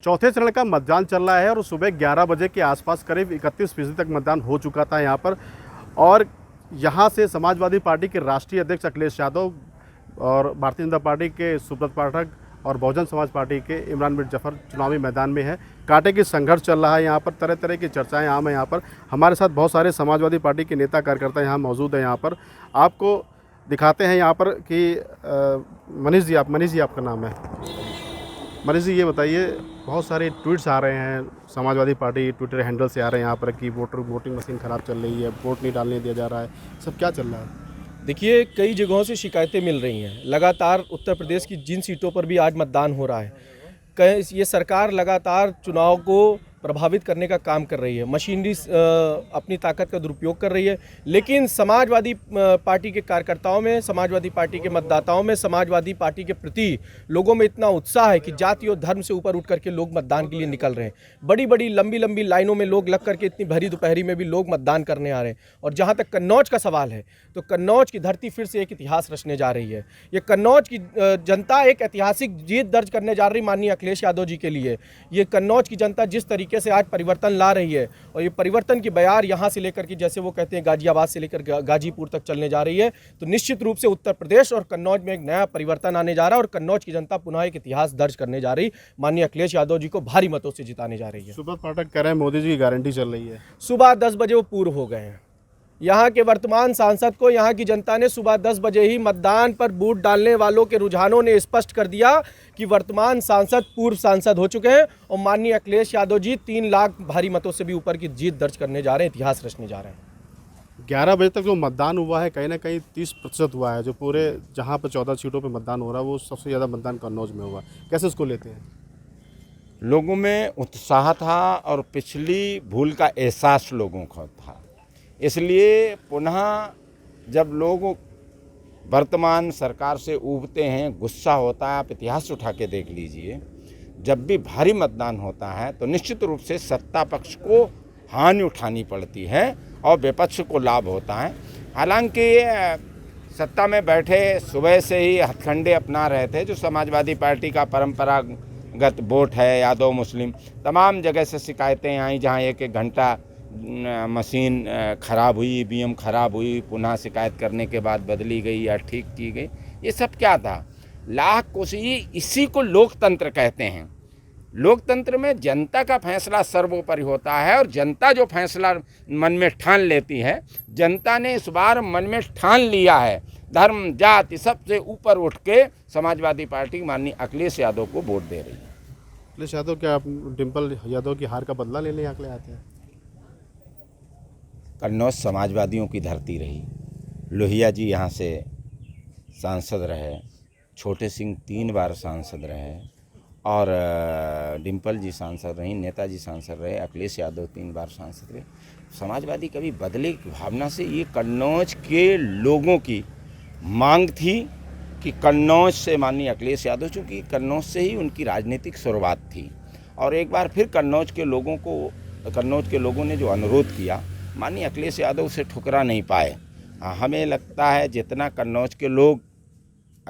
चौथे चरण का मतदान चल रहा है और सुबह 11 बजे के आसपास करीब 31% तक मतदान हो चुका था यहाँ पर। और यहाँ से समाजवादी पार्टी के राष्ट्रीय अध्यक्ष अखिलेश यादव और भारतीय जनता पार्टी के सुब्रत पाठक और बहुजन समाज पार्टी के इमरान मीर जफर चुनावी मैदान में है। कांटे की संघर्ष चल रहा है यहाँ पर, तरह तरह की चर्चाएं आम है यहाँ पर। हमारे साथ बहुत सारे समाजवादी पार्टी के नेता कार्यकर्ता यहाँ मौजूद हैं। यहाँ पर आपको दिखाते हैं यहाँ पर कि मनीष जी आपका नाम है। मनीष जी, ये बताइए, बहुत सारे ट्वीट्स आ रहे हैं, समाजवादी पार्टी ट्विटर हैंडल से आ रहे हैं यहाँ पर कि वोटिंग मशीन ख़राब चल रही है, वोट नहीं डालने दिया जा रहा है, सब क्या चल रहा है? देखिए, कई जगहों से शिकायतें मिल रही हैं। लगातार उत्तर प्रदेश की जिन सीटों पर भी आज मतदान हो रहा है, ये सरकार लगातार चुनाव को प्रभावित करने का काम कर रही है, मशीनरी अपनी ताकत का दुरुपयोग कर रही है। लेकिन समाजवादी पार्टी के कार्यकर्ताओं में, समाजवादी पार्टी के मतदाताओं में, समाजवादी पार्टी के प्रति लोगों में इतना उत्साह है कि जाति और धर्म से ऊपर उठ करके लोग मतदान के लिए निकल रहे हैं। बड़ी बड़ी लंबी लंबी लाइनों में लोग लग करके, इतनी भरी दोपहरी में भी लोग मतदान करने आ रहे हैं। और जहाँ तक कन्नौज का सवाल है, तो कन्नौज की धरती फिर से एक इतिहास रचने जा रही है। ये कन्नौज की जनता एक ऐतिहासिक जीत दर्ज करने जा रही माननीय अखिलेश यादव जी के लिए। ये कन्नौज की जनता जिस तरीके से आज परिवर्तन ला रही है, और ये परिवर्तन की बयार यहाँ से लेकर के, जैसे वो कहते हैं गाजियाबाद से लेकर गाजीपुर तक चलने जा रही है, तो निश्चित रूप से उत्तर प्रदेश और कन्नौज में एक नया परिवर्तन आने जा रहा है और कन्नौज की जनता पुनः एक इतिहास दर्ज करने जा रही, माननीय अखिलेश यादव जी को भारी मतों से जिताने जा रही है। सुब्रत पाठक कह रहे हैं मोदी जी की गारंटी चल रही है। सुबह 10 बजे वो पूर्व हो गए हैं। यहाँ के वर्तमान सांसद को यहाँ की जनता ने सुबह 10 बजे ही मतदान पर वोट डालने वालों के रुझानों ने स्पष्ट कर दिया कि वर्तमान सांसद पूर्व सांसद हो चुके हैं और माननीय अखिलेश यादव जी 3 लाख भारी मतों से भी ऊपर की जीत दर्ज करने जा रहे हैं, इतिहास रचने जा रहे हैं। 11 बजे तक जो मतदान हुआ है, कहीं ना कहीं 30% हुआ है। जो पूरे जहाँ पर 14 सीटों पर मतदान हो रहा है, वो सबसे ज़्यादा मतदान कन्नौज में हुआ। कैसे उसको लेते हैं? लोगों में उत्साह था और पिछली भूल का एहसास लोगों को था। इसलिए पुनः जब लोग वर्तमान सरकार से ऊबते हैं, गुस्सा होता है। आप इतिहास उठा के देख लीजिए, जब भी भारी मतदान होता है तो निश्चित रूप से सत्ता पक्ष को हानि उठानी पड़ती है और विपक्ष को लाभ होता है। हालांकि सत्ता में बैठे सुबह से ही हथकंडे अपना रहे थे, जो समाजवादी पार्टी का परंपरागत वोट है, यादव मुस्लिम, तमाम जगह से शिकायतें आई, जहां एक एक घंटा मशीन ख़राब हुई, ईवीएम ख़राब हुई, पुनः शिकायत करने के बाद बदली गई या ठीक की गई। ये सब क्या था? लाख कोशिश, इसी को लोकतंत्र कहते हैं। लोकतंत्र में जनता का फैसला सर्वोपरि होता है और जनता जो फैसला मन में ठान लेती है, जनता ने इस बार मन में ठान लिया है, धर्म जाति सबसे ऊपर उठ के समाजवादी पार्टी माननीय अखिलेश यादव को वोट दे रही है। अखिलेश यादव क्या आप डिम्पल यादव की हार का बदला लेने यहाँ के आते हैं? कन्नौज समाजवादियों की धरती रही। लोहिया जी यहाँ से सांसद रहे, छोटे सिंह 3 बार सांसद रहे और डिम्पल जी सांसद रही, नेताजी सांसद रहे, अखिलेश यादव 3 बार सांसद रहे। समाजवादी कभी बदले की भावना से, ये कन्नौज के लोगों की मांग थी कि कन्नौज से माननीय अखिलेश यादव, चूँकि कन्नौज से ही उनकी राजनीतिक शुरुआत थी। और एक बार फिर कन्नौज के लोगों ने जो अनुरोध किया, माननीय अखिलेश यादव उसे ठुकरा नहीं पाए। हमें लगता है जितना कन्नौज के लोग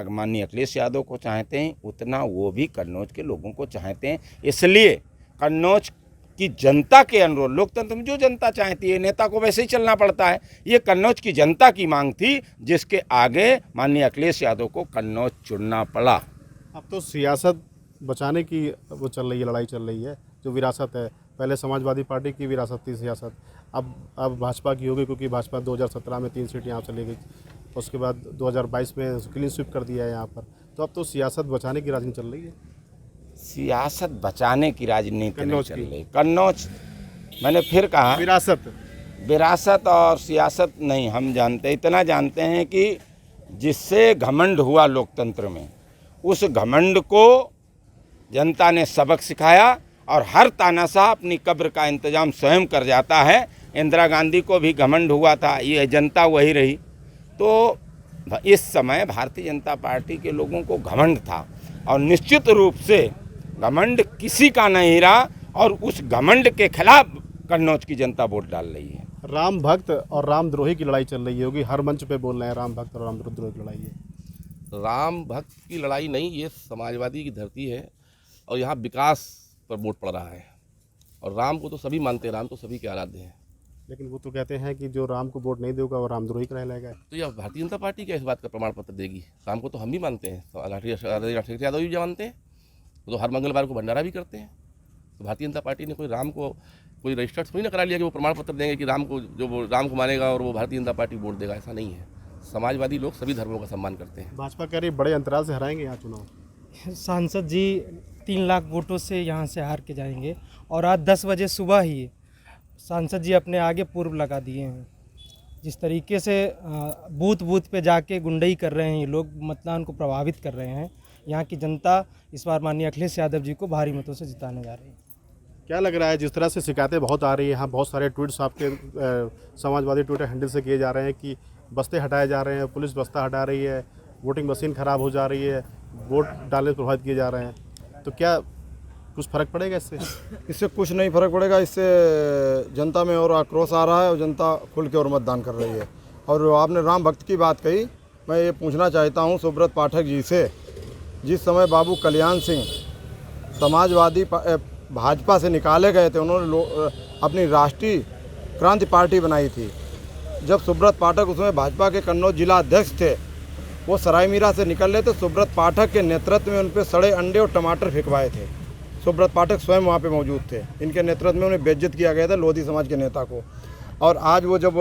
माननीय अखिलेश यादव को चाहते हैं, उतना वो भी कन्नौज के लोगों को चाहते हैं। इसलिए कन्नौज की जनता के अनुरोध, लोकतंत्र में जो जनता चाहती है, नेता को वैसे ही चलना पड़ता है। ये कन्नौज की जनता की मांग थी, जिसके आगे माननीय अखिलेश यादव को कन्नौज चुनना पड़ा। अब तो सियासत बचाने की वो चल रही है, लड़ाई चल रही है, जो विरासत है। पहले समाजवादी पार्टी की विरासत थी सियासत, अब भाजपा की हो गई, क्योंकि भाजपा 2017 में 3 सीट यहाँ चली गई। उसके बाद 2022 में क्लीन स्वीप कर दिया है यहाँ पर। तो अब तो सियासत बचाने की राजनीति चल रही है। सियासत बचाने की राजनीति नहीं चल रही। कन्नौज, मैंने फिर कहा, विरासत और सियासत नहीं। हम जानते, इतना जानते हैं कि जिससे घमंड हुआ लोकतंत्र में, उस घमंड को जनता ने सबक सिखाया और हर तानाशाह अपनी कब्र का इंतजाम स्वयं कर जाता है। इंदिरा गांधी को भी घमंड हुआ था, ये जनता वही रही। तो इस समय भारतीय जनता पार्टी के लोगों को घमंड था और निश्चित रूप से घमंड किसी का नहीं रहा और उस घमंड के खिलाफ कन्नौज की जनता वोट डाल रही है। राम भक्त और रामद्रोही की लड़ाई चल रही होगी, हर मंच पे बोल रहे हैं राम भक्त और रामद्रोही की लड़ाई है। राम भक्त की लड़ाई नहीं, ये समाजवादी की धरती है और यहाँ विकास पर वोट पड़ रहा है। और राम को तो सभी मानते हैं, राम तो सभी के आराध्य हैं। लेकिन वो तो कहते हैं कि जो राम को वोट नहीं देगा वो रामद्रोही कहलाएगा। तो यह भारतीय जनता पार्टी क्या इस बात का प्रमाण पत्र देगी? राम को तो हम भी मानते हैं, राष्ट्रीय यादव भी मानते हैं, वो तो हर मंगलवार को भंडारा भी करते हैं। तो भारतीय जनता पार्टी ने कोई राम को कोई रजिस्टर्ड थोड़ी ना करा लिया कि वो प्रमाण पत्र देंगे कि राम को जो राम को मानेगा और वो भारतीय जनता पार्टी वोट देगा। ऐसा नहीं है। समाजवादी लोग सभी धर्मों का सम्मान करते हैं। भाजपा कह रही बड़े अंतराल से हराएंगे यहाँ चुनाव। सांसद जी 3 लाख वोटों से यहाँ से हार के जाएंगे। और आज 10 बजे सुबह ही सांसद जी अपने आगे पूर्व लगा दिए हैं। जिस तरीके से बूथ बूथ पे जाके गुंडई कर रहे हैं ये लोग, मतदान को प्रभावित कर रहे हैं। यहाँ की जनता इस बार माननीय अखिलेश यादव जी को भारी मतों से जिताने जा रही है। क्या लग रहा है, जिस तरह से शिकायतें बहुत आ रही हैं, यहाँ बहुत सारे ट्वीट्स आपके समाजवादी ट्विटर हैंडल से किए जा रहे हैं कि बस्ते हटाए जा रहे हैं, पुलिस बस्ता हटा रही है, वोटिंग मशीन ख़राब हो जा रही है, वोट डालने से प्रभावित किए जा रहे हैं, तो क्या कुछ फ़र्क पड़ेगा इससे? इससे कुछ नहीं फर्क पड़ेगा। इससे जनता में और आक्रोश आ रहा है और जनता खुल के और मतदान कर रही है। और आपने राम भक्त की बात कही, मैं ये पूछना चाहता हूँ सुब्रत पाठक जी से, जिस समय बाबू कल्याण सिंह समाजवादी भाजपा से निकाले गए थे, उन्होंने अपनी राष्ट्रीय क्रांति पार्टी बनाई थी। जब सुब्रत पाठक उसमें भाजपा के कन्नौज जिला अध्यक्ष थे, वो सराय मीरा से निकल रहे थे, सुब्रत पाठक के नेतृत्व में उन पर सड़े अंडे और टमाटर फेंकवाए थे। सुब्रत पाठक स्वयं वहाँ पे मौजूद थे। इनके नेतृत्व में उन्हें बेइज्जत किया गया था, लोधी समाज के नेता को। और आज वो जब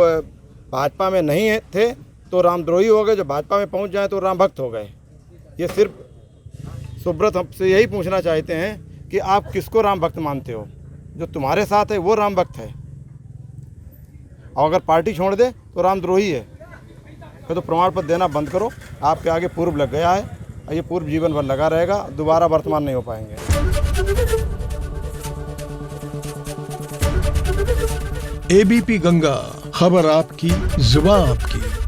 भाजपा में नहीं थे तो रामद्रोही हो गए, जब भाजपा में पहुँच जाए तो राम भक्त हो गए। ये सिर्फ सुब्रत हमसे यही पूछना चाहते हैं कि आप किसको राम भक्त मानते हो? जो तुम्हारे साथ है वो राम भक्त है, और अगर पार्टी छोड़ दे तो रामद्रोही है। फिर तो प्रमाण पत्र देना बंद करो। आपके आगे पूर्व लग गया है और ये पूर्व जीवन भर लगा रहेगा, दोबारा वर्तमान नहीं हो पाएंगे। एबीपी गंगा, खबर आपकी, जुबान आपकी।